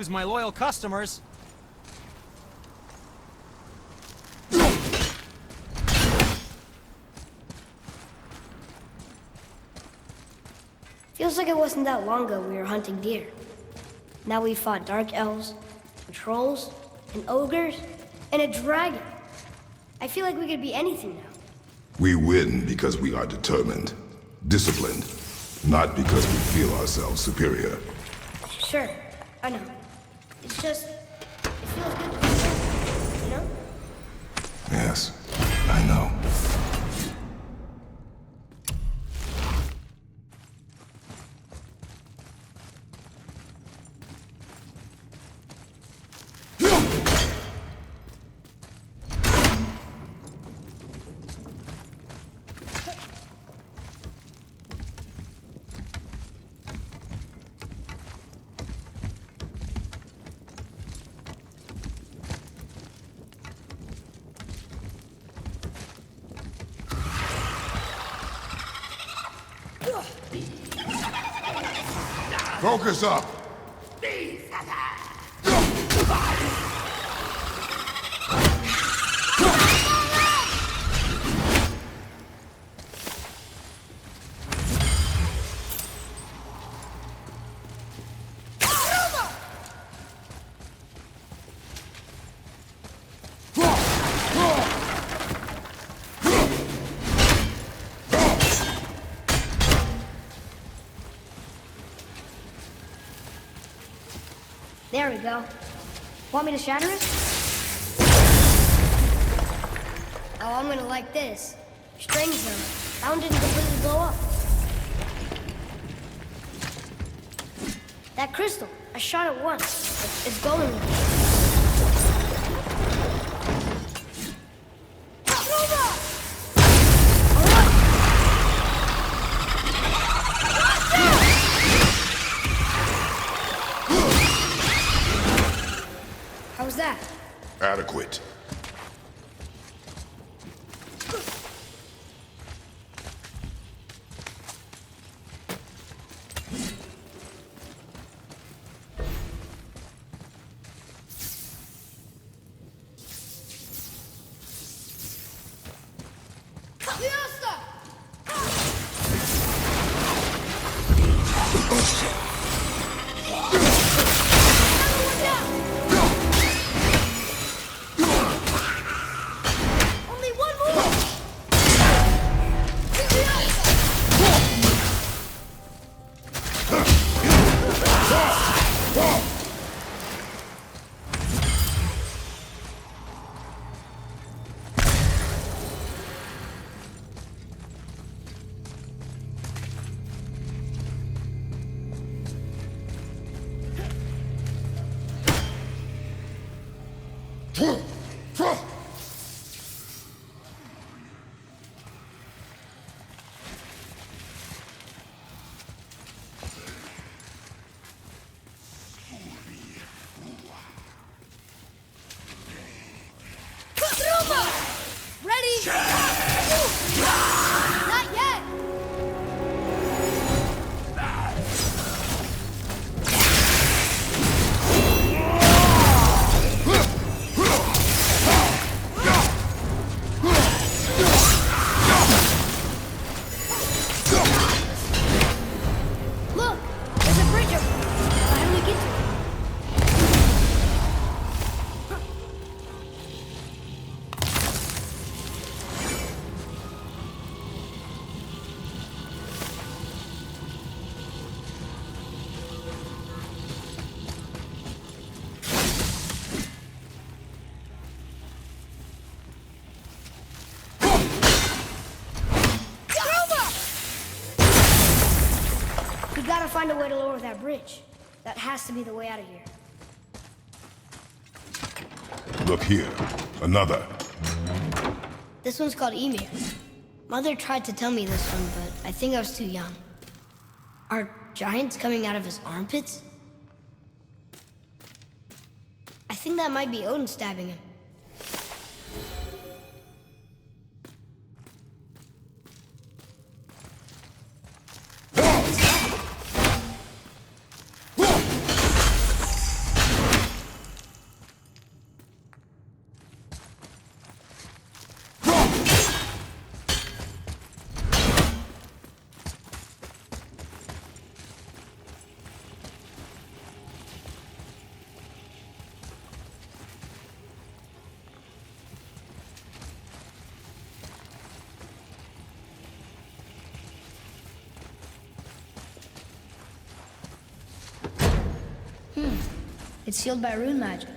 My loyal customers. Feels like it wasn't that long ago we were hunting deer. Now we fought dark elves, and trolls, and ogres, and a dragon. I feel like we could be anything now. We win because we are determined, disciplined, not because we feel ourselves superior. Sure, I know. It's just, it feels good to be here, you know? Yes, I know. Focus up! There we go. Want me to shatter it? Oh, I'm gonna like this. Strings though. That one didn't completely blow up. That crystal, I shot it once. It's going. How's that? Adequate. Ready? Not yet! Look! There's a bridge over there. How do we get to it? We gotta find a way to lower that bridge. That has to be the way out of here. Look here. Another. This one's called Ymir. Mother tried to tell me this one, but I think I was too young. Are giants coming out of his armpits? I think that might be Odin stabbing him. It's sealed by rune magic.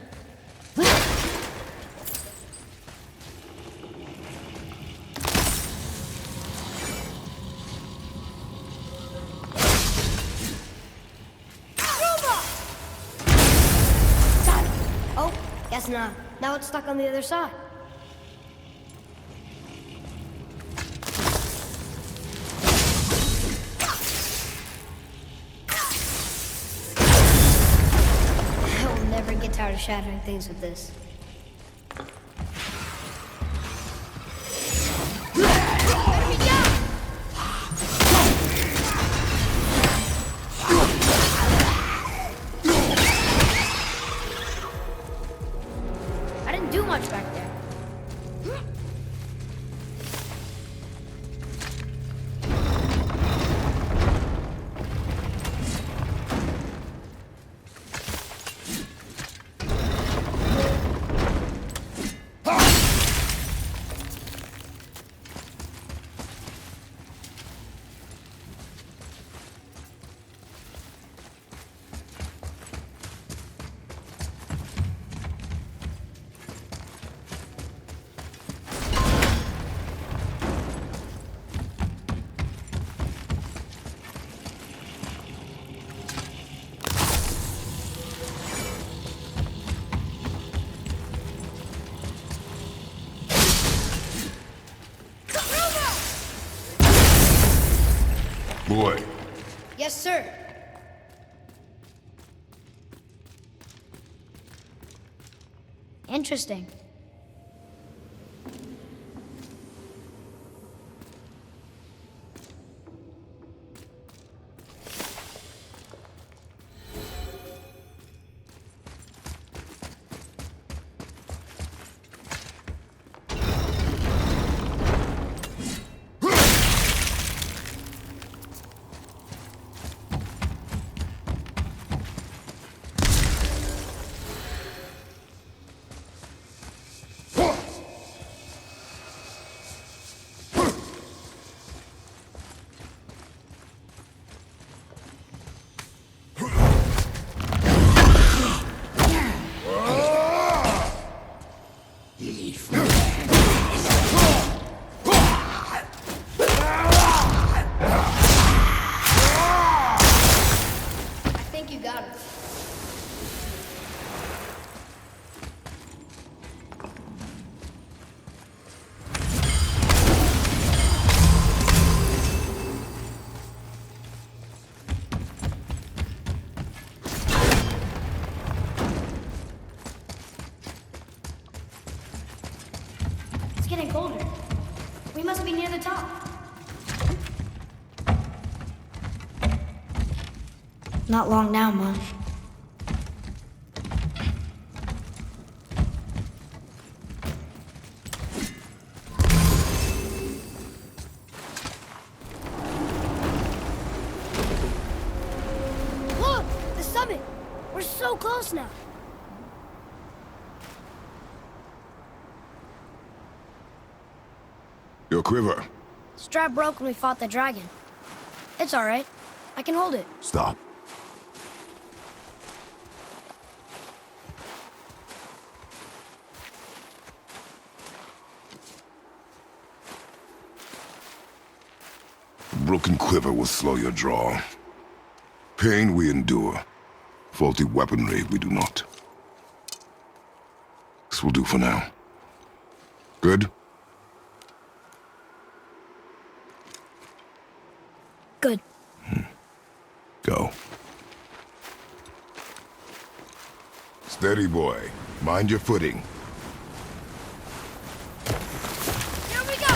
Oh, guess not. Now it's stuck on the other side. I will never get tired of shattering things with this. I didn't do much back there. Boy, Yes, sir. Interesting. I think you got it. It's getting colder. We must be near the top. Not long now, Mom. Look! The summit! We're so close now! your quiver. Strap broke when we fought the dragon. It's alright. I can hold it. Stop. Broken quiver will slow your draw. Pain we endure. Faulty weaponry we do not. This will do for now. Good? Good. Go. Steady, boy. Mind your footing. Here we go!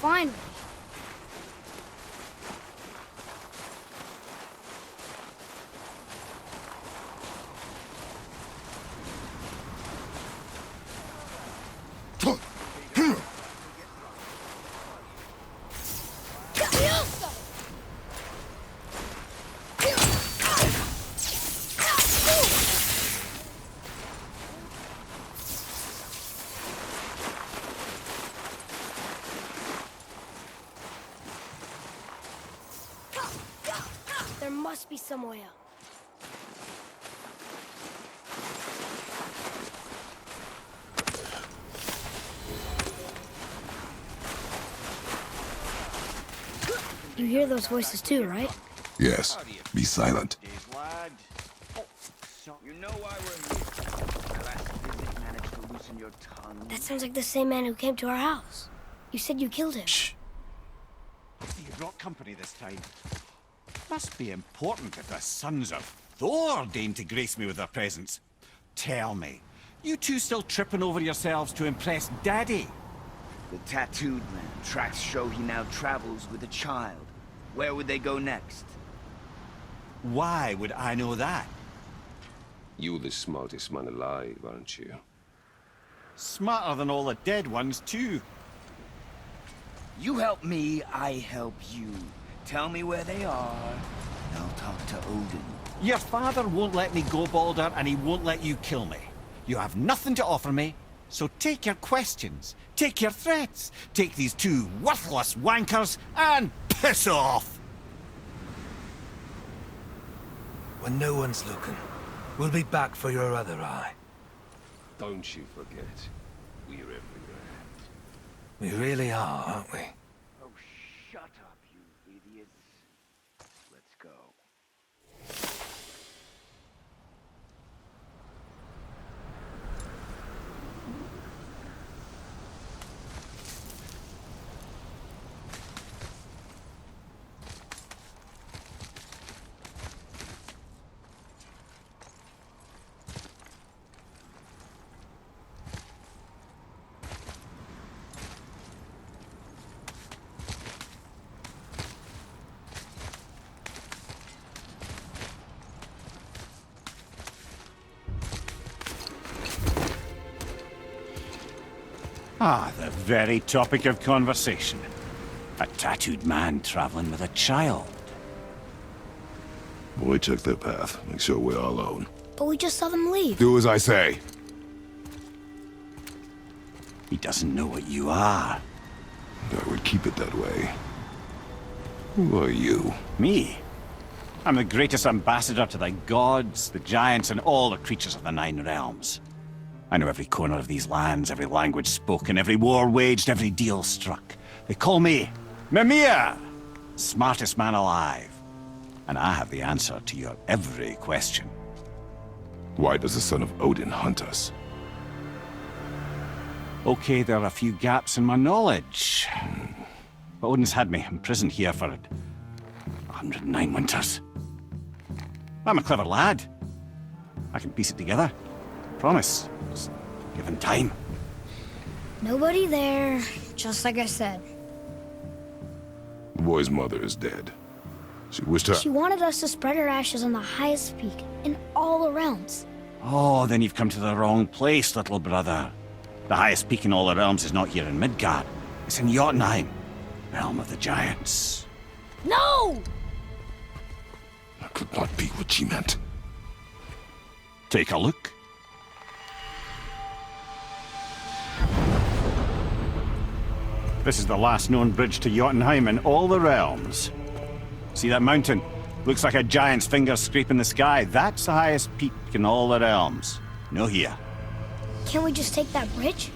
Finally. There must be some way out. You hear those voices too, right? Yes. Be silent. You know why we're here. My last visit managed to loosen your tongue. That sounds like the same man who came to our house. You said you killed him. Shh. You brought company this time. Must be important if the sons of Thor deign to grace me with their presence. Tell me, you two still tripping over yourselves to impress Daddy? The tattooed man. Tracks show he now travels with a child. Where would they go next? Why would I know that? You're the smartest man alive, aren't you? Smarter than all the dead ones, too. You help me, I help you. Tell me where they are, and I'll talk to Odin. Your father won't let me go, Baldur, and he won't let you kill me. You have nothing to offer me, so take your questions, take your threats, take these two worthless wankers, and piss off! When no one's looking, we'll be back for your other eye. Don't you forget, we're everywhere. We really are, aren't we? Oh, shut up, you idiots. Let's go. Ah, the very topic of conversation. A tattooed man traveling with a child. Boy, check their path. Make sure we're all alone. But we just saw them leave. Do as I say. He doesn't know what you are. I would keep it that way. Who are you? Me? I'm the greatest ambassador to the gods, the giants, and all the creatures of the Nine Realms. I know every corner of these lands, every language spoken, every war waged, every deal struck. They call me Mimir, smartest man alive. And I have the answer to your every question. Why does the son of Odin hunt us? Okay, there are a few gaps in my knowledge. But Odin's had me imprisoned here for 109 winters. I'm a clever lad. I can piece it together. Promise. Just give him time. Nobody there, just like I said. The boy's mother is dead. She wished her... She wanted us to spread her ashes on the highest peak in all the realms. Oh, then you've come to the wrong place, little brother. The highest peak in all the realms is not here in Midgard. It's in Jotunheim, realm of the giants. No! That could not be what she meant. Take a look. This is the last known bridge to Jotunheim in all the realms. See that mountain? Looks like a giant's finger scraping the sky. That's the highest peak in all the realms. No here. Can't we just take that bridge?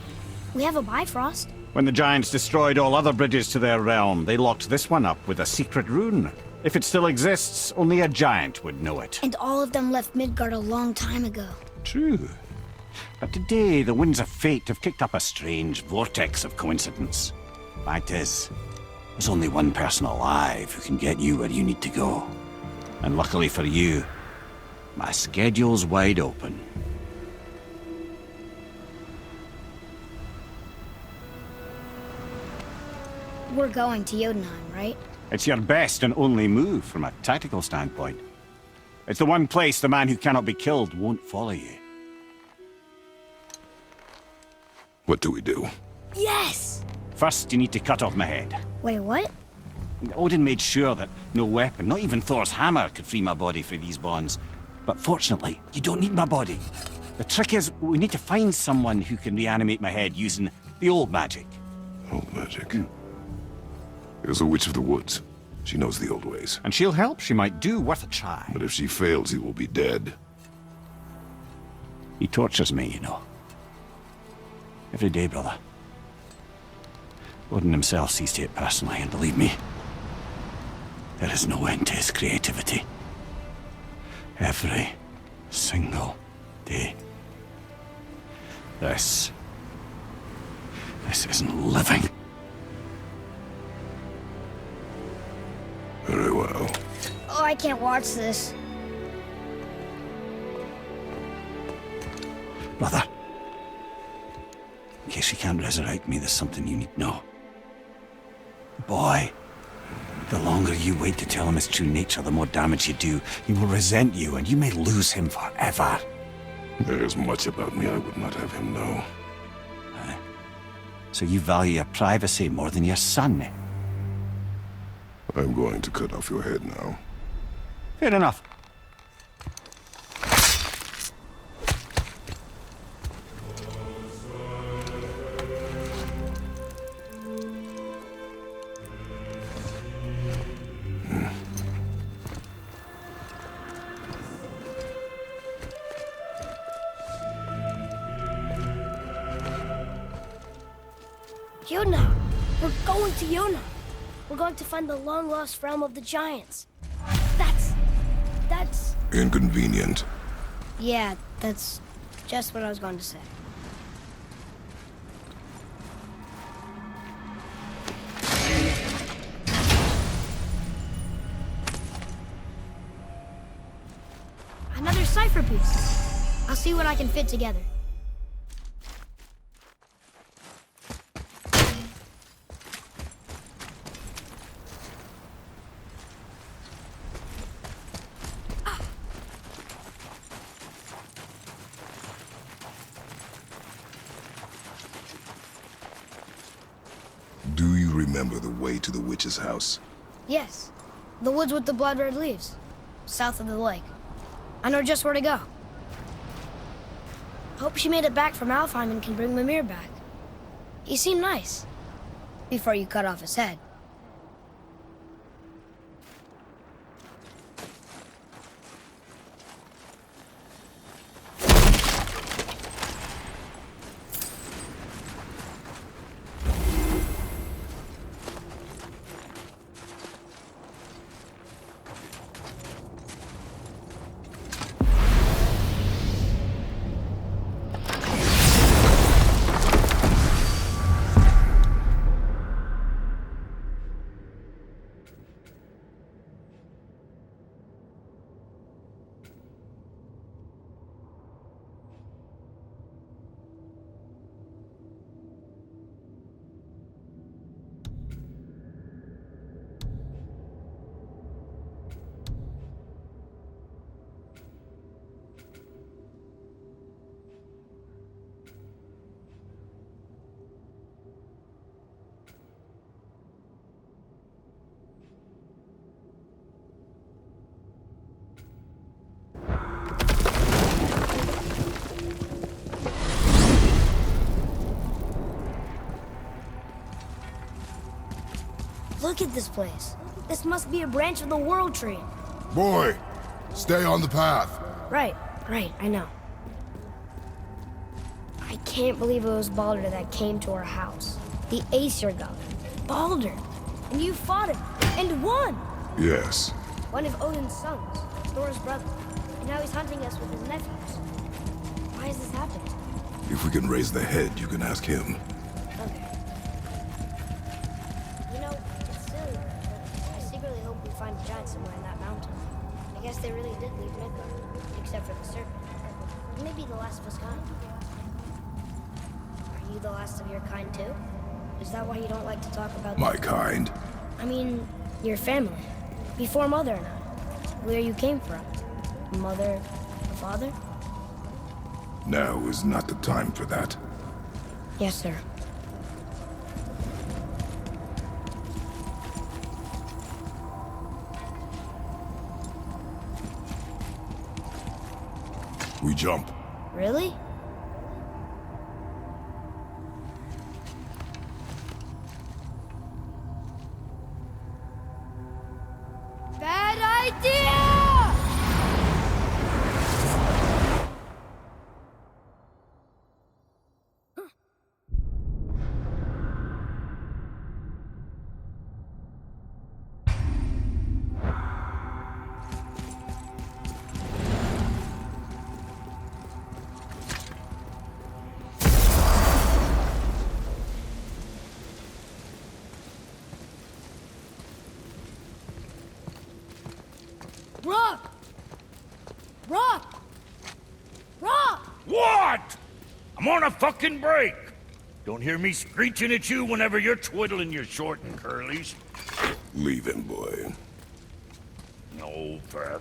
We have a Bifrost. When the giants destroyed all other bridges to their realm, they locked this one up with a secret rune. If it still exists, only a giant would know it. And all of them left Midgard a long time ago. True. But today, the winds of fate have kicked up a strange vortex of coincidence. Fact is, there's only one person alive who can get you where you need to go. And luckily for you, my schedule's wide open. We're going to Jotunheim, right? It's your best and only move from a tactical standpoint. It's the one place the man who cannot be killed won't follow you. What do we do? Yes! First, you need to cut off my head. Wait, what? Odin made sure that no weapon, not even Thor's hammer, could free my body from these bonds. But fortunately, you don't need my body. The trick is, we need to find someone who can reanimate my head using the old magic. Old magic. There's a witch of the woods. She knows the old ways. And she'll help. She might do worth a try. But if she fails, he will be dead. He tortures me, you know. Every day, brother. Odin himself sees to it personally, and believe me, there is no end to his creativity. Every single day. This isn't living. Very well. Oh, I can't watch this. Brother, in case you can't resurrect me, there's something you need to know. Boy, the longer you wait to tell him his true nature, the more damage you do. He will resent you, and you may lose him forever. There is much about me I would not have him know. So you value your privacy more than your son, eh? I'm going to cut off your head now. Fair enough. Jotunheim! We're going to Jotunheim! We're going to find the long-lost realm of the giants. That's... Inconvenient. Yeah, that's just what I was going to say. Another cipher piece. I'll see what I can fit together. Do you remember the way to the witch's house? Yes. The woods with the blood-red leaves. South of the lake. I know just where to go. Hope she made it back from Alfheim and can bring Mimir back. He seemed nice. Before you cut off his head. Look at this place. This must be a branch of the World Tree. Boy, stay on the path. Right, I know. I can't believe it was Baldur that came to our house. The Aesir god. Baldur! And you fought him, and won! Yes. One of Odin's sons, Thor's brother. And now he's hunting us with his nephews. Why is this happening? If we can raise the head, you can ask him. Okay. You know, it's silly, but I secretly hope we find a giant somewhere in that mountain. guess they really did leave Midgard, except for the serpent. Maybe the last of his kind. Are you the last of your kind too? Is that why you don't like to talk about My kind. I mean, your family. Before Mother and I. Where you came from. Mother, father? Now is not the time for that. Yes, sir. We jump. Really? Bad idea! Rock! Rock! Rock! What? I'm on a fucking break. Don't hear me screeching at you whenever you're twiddling your short and curlies. Leave him, boy. No, Fat.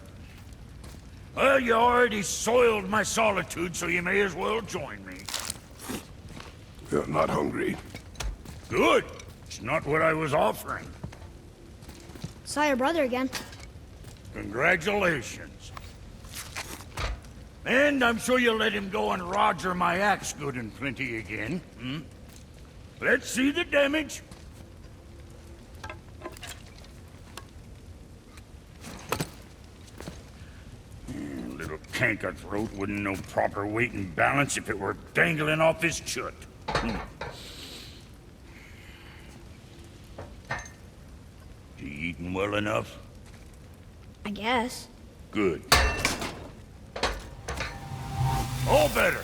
Well, you already soiled my solitude, so you may as well join me. You're not hungry. Good. It's not what I was offering. Saw your brother again. Congratulations. And I'm sure you'll let him go and Roger my axe good and plenty again, hmm? Let's see the damage. Little canker throat wouldn't know proper weight and balance if it were dangling off his chut. You eating well enough? I guess. Good. All better.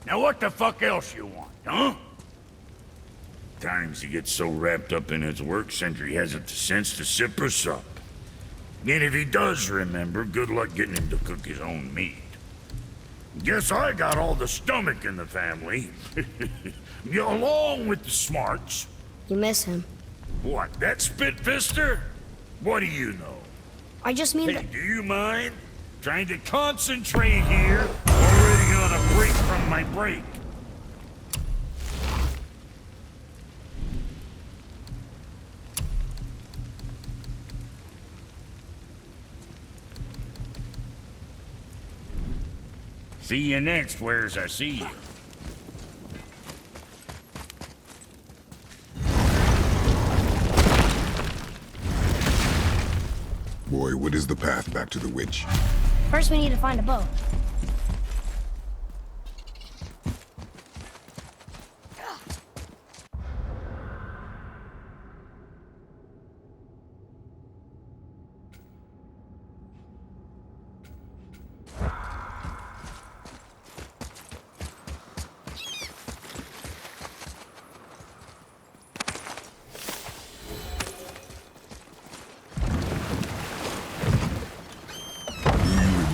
Now what the fuck else you want, huh? Times he gets so wrapped up in his work, Sentry hasn't the sense to sip or sup. And if he does remember, good luck getting him to cook his own meat. Guess I got all the stomach in the family. Along with the smarts. You miss him. What, that spit-fister? What do you know? I just mean Hey, that... do you mind? Trying to concentrate here. Already on a break from my break. See you next, where's I see you. Boy, what is the path back to the witch? First we need to find a bow.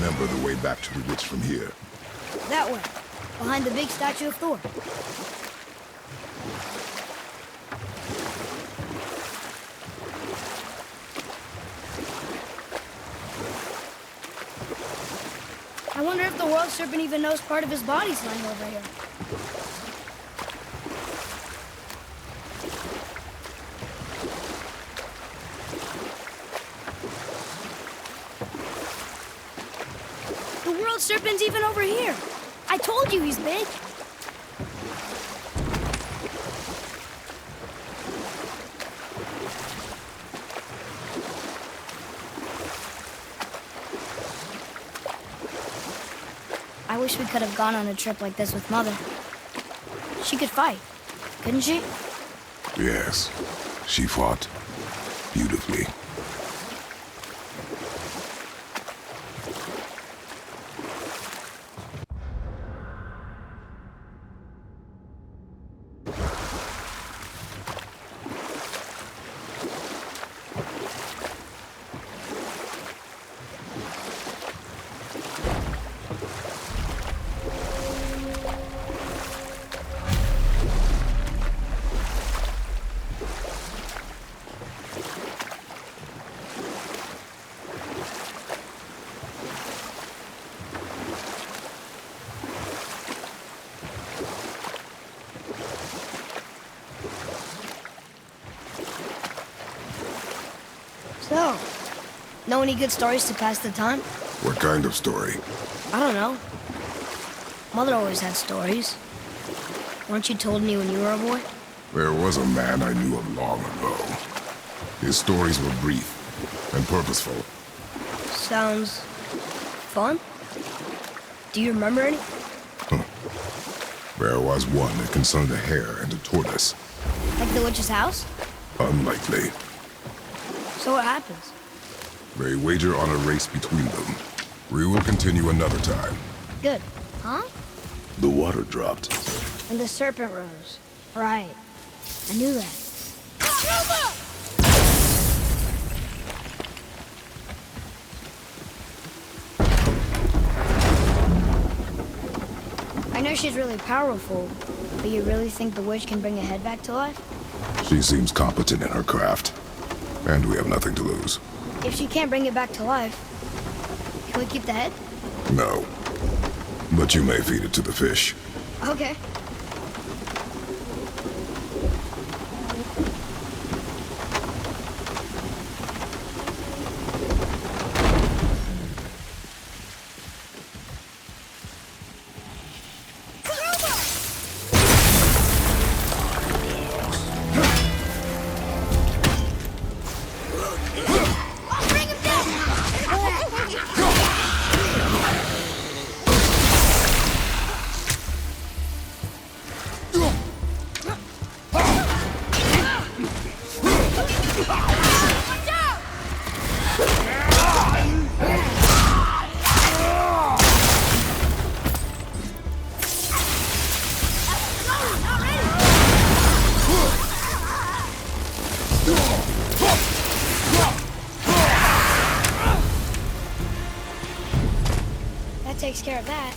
Remember the way back to the witch from here. That way. Behind the big statue of Thor. I wonder if the World Serpent even knows part of his body's lying over here. The World Serpent's even over here. I told you he's big. I wish we could have gone on a trip like this with Mother. She could fight, couldn't she? Yes, she fought beautifully. So, know any good stories to pass the time? What kind of story? I don't know. Mother always had stories. Weren't you told me when you were a boy? There was a man I knew of long ago. His stories were brief and purposeful. Sounds fun. Do you remember any? There was one that concerned a hare and a tortoise. Like the witch's house? Unlikely. So what happens? They wager on a race between them. We will continue another time. Good. Huh? The water dropped. And the serpent rose. Right. I knew that. I know she's really powerful, but you really think the witch can bring a head back to life? She seems competent in her craft. And we have nothing to lose. If she can't bring it back to life, can we keep the head? No. But you may feed it to the fish. Okay. That takes care of that.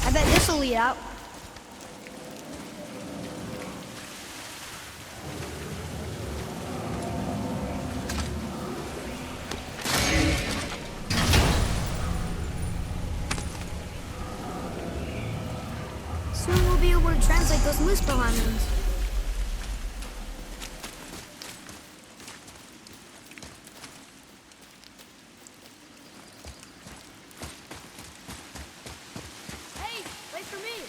I bet this'll lead out. Soon we'll be able to translate those Muspel islands. Hey, wait for me.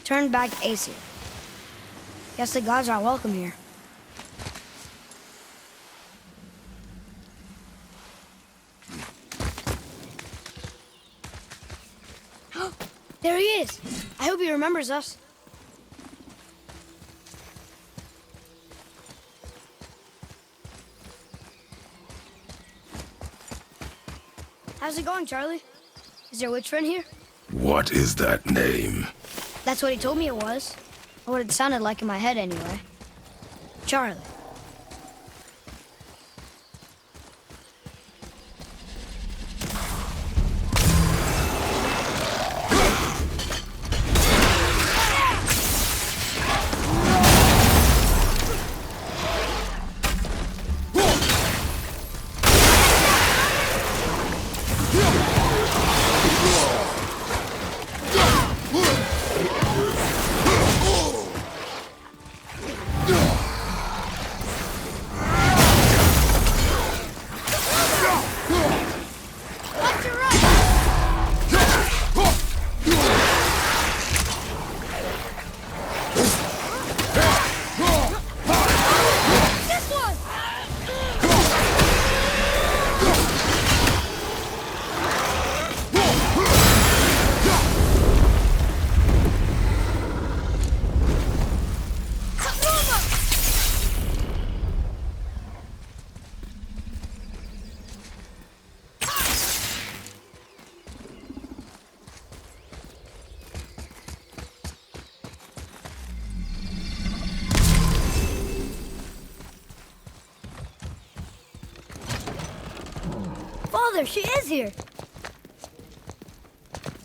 Turn back Aesir. Guess the gods are welcome here. There he is. I hope he remembers us. How's it going, Charlie? Is your witch friend here? What is that name? That's what he told me it was. Or what it sounded like in my head anyway. Charlie. Oh, there she is here.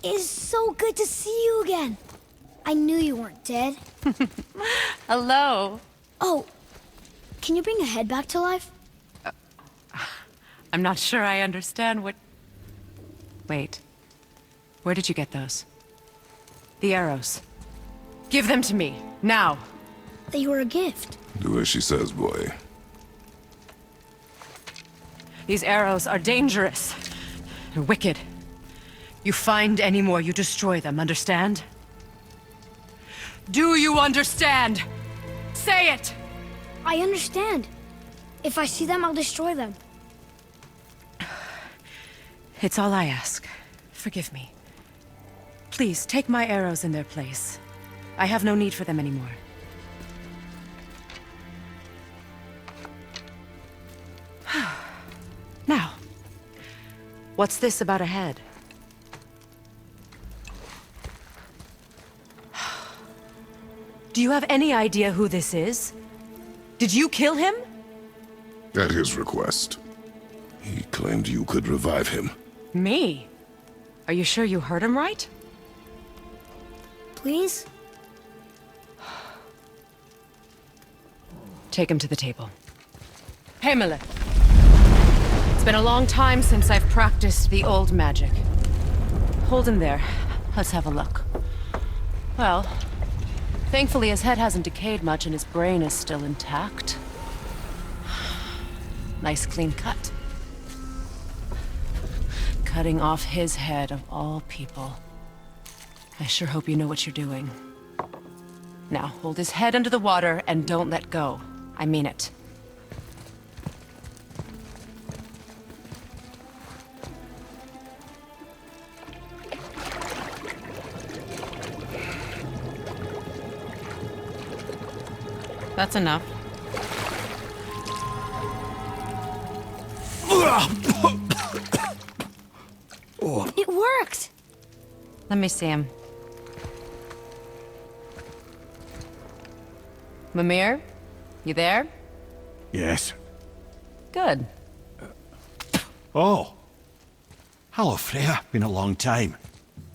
It's so good to see you again. I knew you weren't dead. Hello. Oh, can you bring a head back to life? I'm not sure I understand what... Wait. Where did you get those? The arrows. Give them to me, now. They were a gift. Do as she says, boy. These arrows are dangerous. They're wicked. You find any more, you destroy them, understand? Do you understand? Say it! I understand. If I see them, I'll destroy them. It's all I ask. Forgive me. Please, take my arrows in their place. I have no need for them anymore. Now, what's this about a head? Do you have any idea who this is? Did you kill him? At his request. He claimed you could revive him. Me? Are you sure you heard him right? Please? Take him to the table. Himmler. It's been a long time since I've practiced the old magic. Hold him there. Let's have a look. Well, thankfully his head hasn't decayed much and his brain is still intact. Nice clean cut. Cutting off his head of all people. I sure hope you know what you're doing. Now, hold his head under the water and don't let go. I mean it. That's enough. It worked! Let me see him. Mimir? You there? Yes. Good. Oh. Hello, Freya. Been a long time.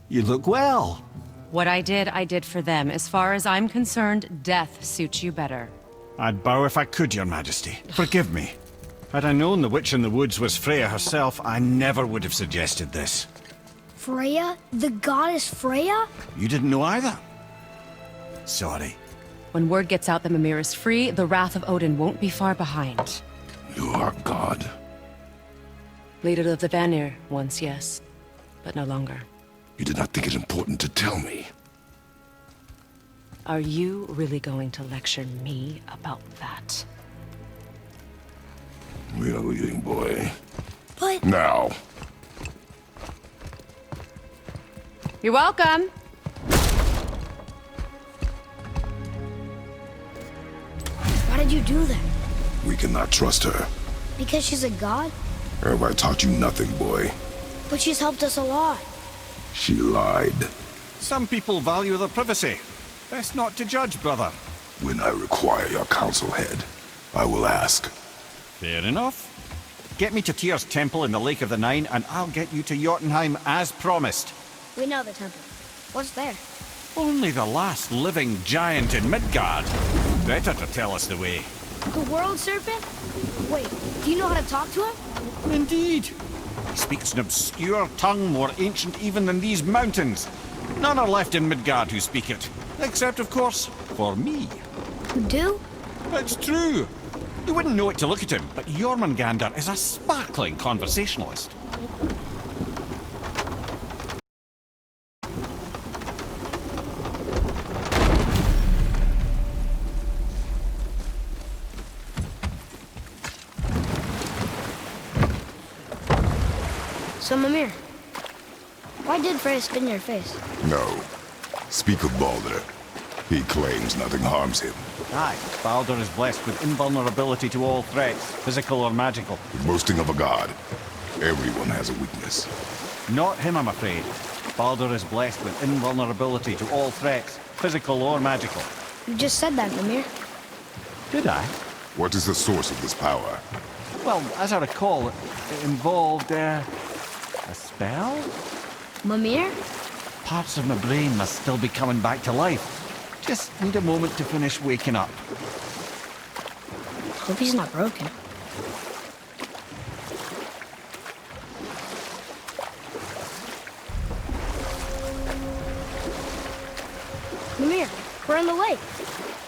You look well. What I did for them. As far as I'm concerned, death suits you better. I'd bow if I could, Your Majesty. Forgive me. Had I known the witch in the woods was Freya herself, I never would have suggested this. Freya? The goddess Freya? You didn't know either? Sorry. When word gets out that Mimir is free, the wrath of Odin won't be far behind. You are God. Leader of the Vanir, once, yes. But no longer. You did not think it important to tell me. Are you really going to lecture me about that? We are leaving, boy. But... Now. You're welcome! Why did you do that? We cannot trust her. Because she's a god? Have I taught you nothing, boy? But she's helped us a lot. She lied. Some people value their privacy. Best not to judge, brother. When I require your council head, I will ask. Fair enough. Get me to Tyr's temple in the Lake of the Nine, and I'll get you to Jotunheim as promised. We know the temple. What's there? Only the last living giant in Midgard. Better to tell us the way. The world serpent? Wait, do you know how to talk to him? Indeed. He speaks an obscure tongue more ancient even than these mountains. None are left in Midgard who speak it. Except, of course, for me. You do? It's true. You wouldn't know it to look at him, but Jormungandr is a sparkling conversationalist. So, Mimir, why did Freya spit in your face? No. Speak of Baldur. He claims nothing harms him. Aye, Baldur is blessed with invulnerability to all threats, physical or magical. The boasting of a god. Everyone has a weakness. Not him, I'm afraid. Baldur is blessed with invulnerability to all threats, physical or magical. You just said that, Mimir. Did I? What is the source of this power? Well, as I recall, it involved, a spell? Mimir? Parts of my brain must still be coming back to life. Just need a moment to finish waking up. Hope he's not broken. Mimir, we're in the lake.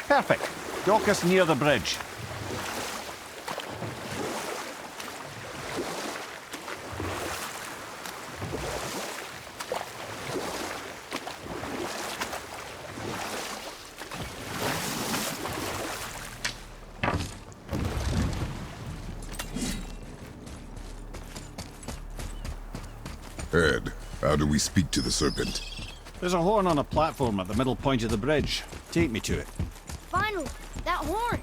Perfect. Dock us near the bridge. Ed, how do we speak to the serpent? There's a horn on a platform at the middle point of the bridge. Take me to it. Finally, that horn.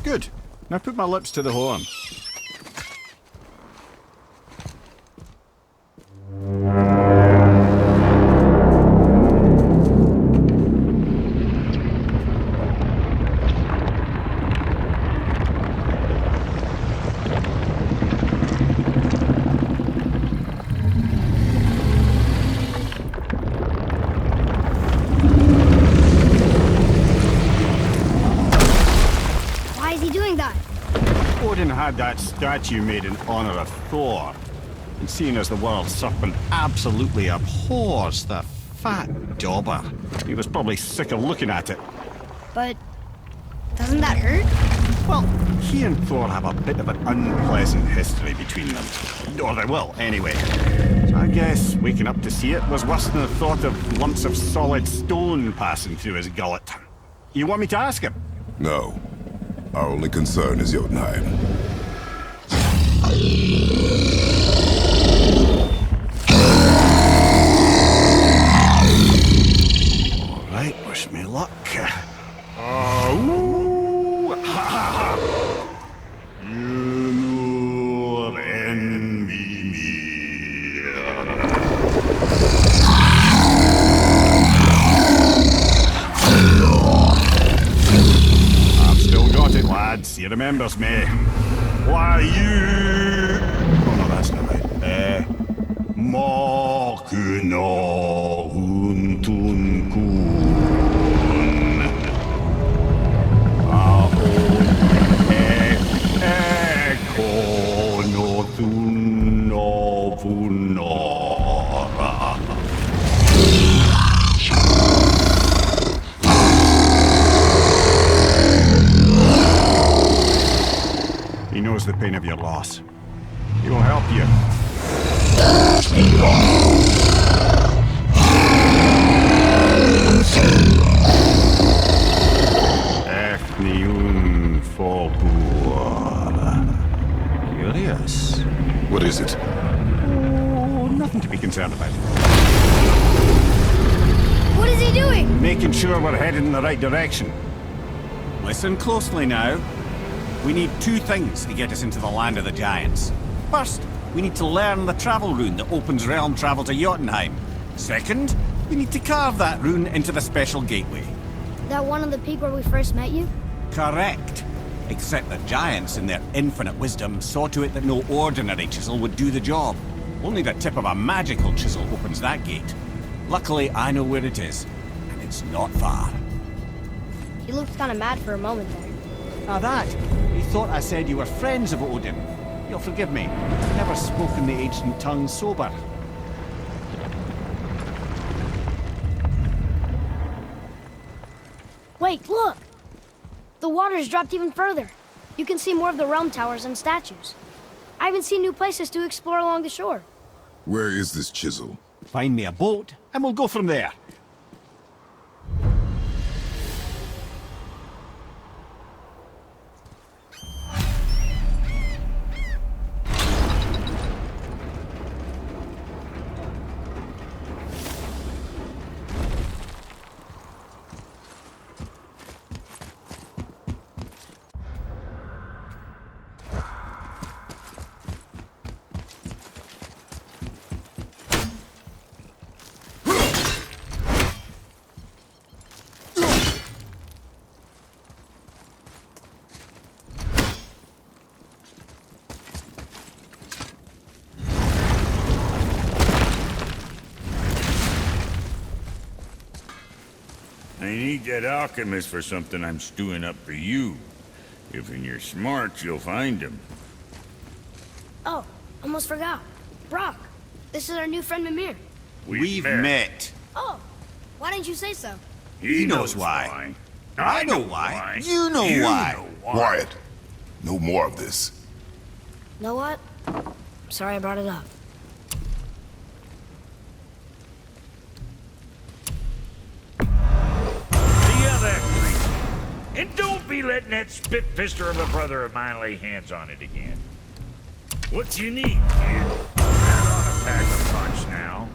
Good. Now put my lips to the horn. Why is he doing that? Odin had that statue made in honor of Thor. And seeing as the world serpent absolutely abhors the fat dauber, he was probably sick of looking at it. But doesn't that hurt? Well, he and Thor have a bit of an unpleasant history between them. Or they will, anyway. So I guess waking up to see it was worse than the thought of lumps of solid stone passing through his gullet. You want me to ask him? No. Our only concern is Jotunheim. All right, wish me luck. Oh, ha ha ha! You envy me. I've still got it, lads. He remembers me. Why you? Oh no, that's not right. Makuna huntun kun. He knows the pain of your loss. He will help you. Efniun Folbur. Curious. What is it? Oh, nothing to be concerned about. What is he doing? Making sure we're headed in the right direction. Listen closely now. We need two things to get us into the land of the giants. First, we need to learn the travel rune that opens realm travel to Jotunheim. Second, we need to carve that rune into the special gateway. That one on the peak where we first met you? Correct. Except the giants, in their infinite wisdom, saw to it that no ordinary chisel would do the job. Only the tip of a magical chisel opens that gate. Luckily, I know where it is, and it's not far. He looked kind of mad for a moment there. Now that, he thought I said you were friends of Odin. You'll forgive me. I've never spoken the ancient tongue sober. Wait, look! The water's dropped even further. You can see more of the realm towers and statues. I even see new places to explore along the shore. Where is this chisel? Find me a boat, and we'll go from there. need that alchemist for something I'm stewing up for you. If you're smart, you'll find him. Oh, almost forgot. Brock, this is our new friend Mimir. We've met. Oh, why didn't you say so? He knows why. I know why. You know why. Quiet. No more of this. Know what? Sorry I brought it up. The other creature. And don't be letting that spit-fister of a brother of mine lay hands on it again. What you need, kid? That ought to pack a punch now.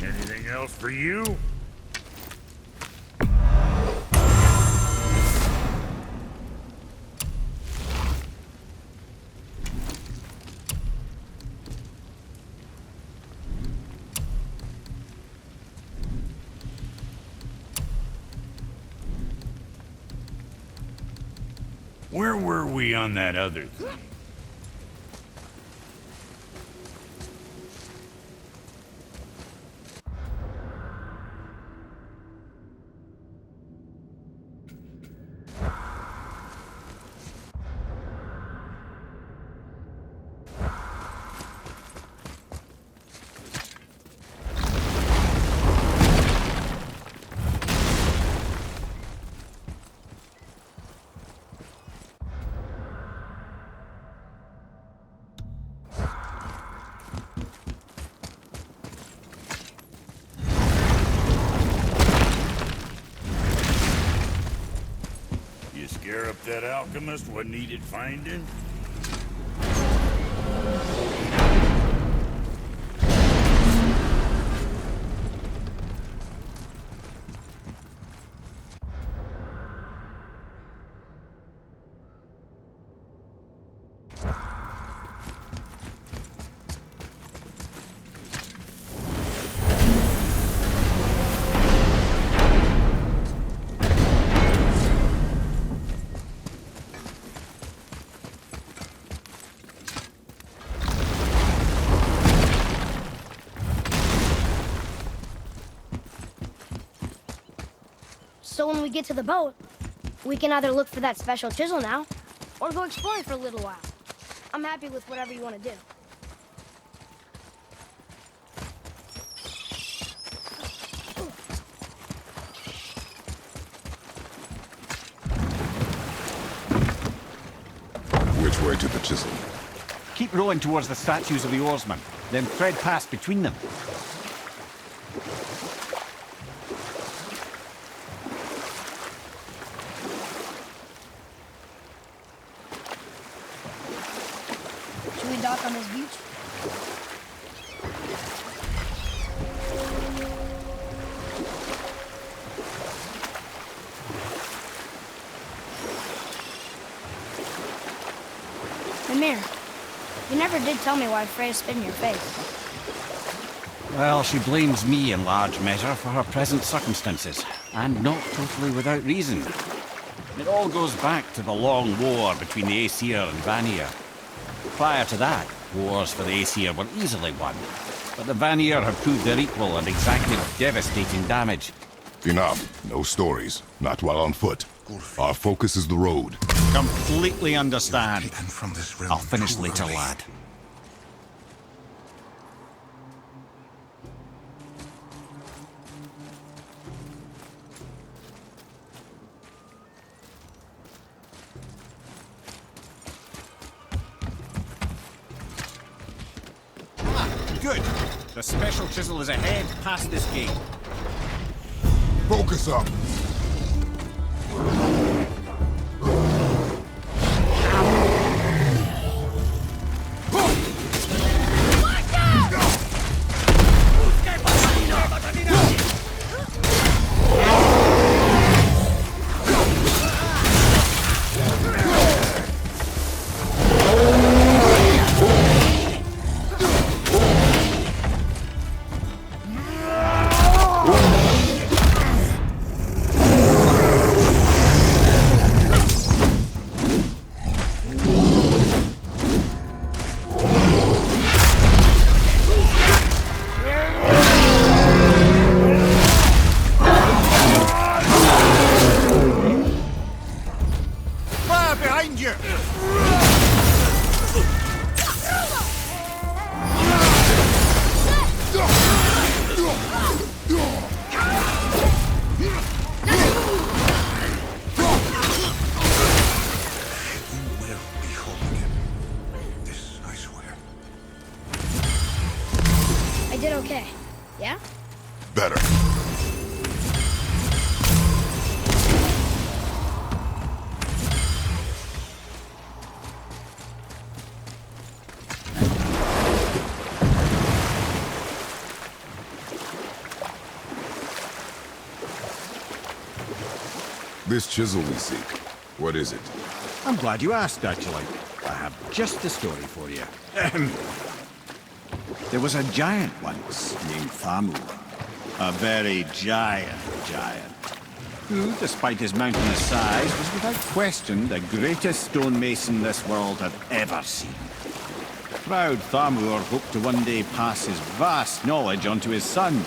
Anything else for you? Where were we on that other thing? Scare up that alchemist what needed finding? So when we get to the boat, we can either look for that special chisel now, or go exploring for a little while. I'm happy with whatever you want to do. Which way to the chisel? Keep rowing towards the statues of the oarsmen, then thread past between them. Should we dock on this beach? Mimir, you never did tell me why Freya spit in your face. Well, she blames me in large measure for her present circumstances, and not totally without reason. It all goes back to the long war between the Aesir and Vanir. Prior to that, wars for the Aesir were easily won, but the Vanir have proved their equal and exacted devastating damage. Enough. No stories. Not while on foot. Our focus is the road. Completely understand. And from this realm I'll finish too later, early. lad. Good. The special chisel is ahead past this gate. Focus up. behind you! I did okay. Yeah? Better. This chisel we seek, what is it? I'm glad you asked, actually. I have just the story for you. There was a giant once named Thamur. A very giant, who, despite his mountainous size, was without question the greatest stonemason this world had ever seen. Proud Thamur hoped to one day pass his vast knowledge on to his son.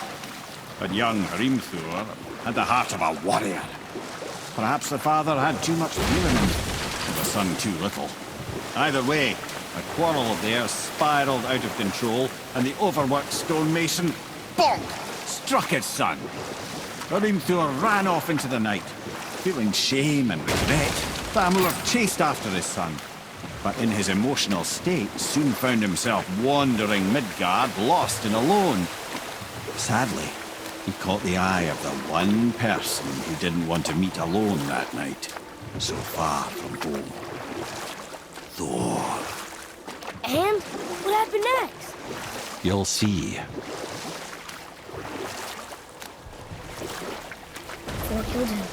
But young Hrimthur had the heart of a warrior. Perhaps the father had too much fear in him, and the son too little. Either way, a quarrel of theirs spiraled out of control, and the overworked stonemason, bonk, struck his son. Hrimthur ran off into the night. Feeling shame and regret, Thamur chased after his son, but in his emotional state soon found himself wandering Midgard, lost and alone. Sadly, he caught the eye of the one person who didn't want to meet alone that night, so far from home. Thor. And what happened next? You'll see. Thor killed him.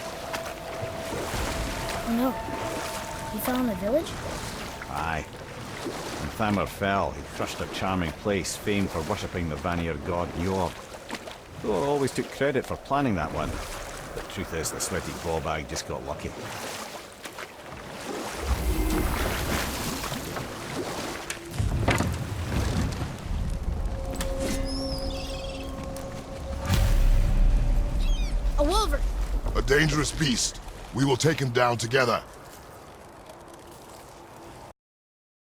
Oh no. He fell in the village? Aye. When Thamur fell, he crushed a charming place famed for worshipping the Vanir god Njord. Thor always took credit for planning that one. The truth is, the sweaty ballbag just got lucky. A wolverine! A dangerous beast. We will take him down together.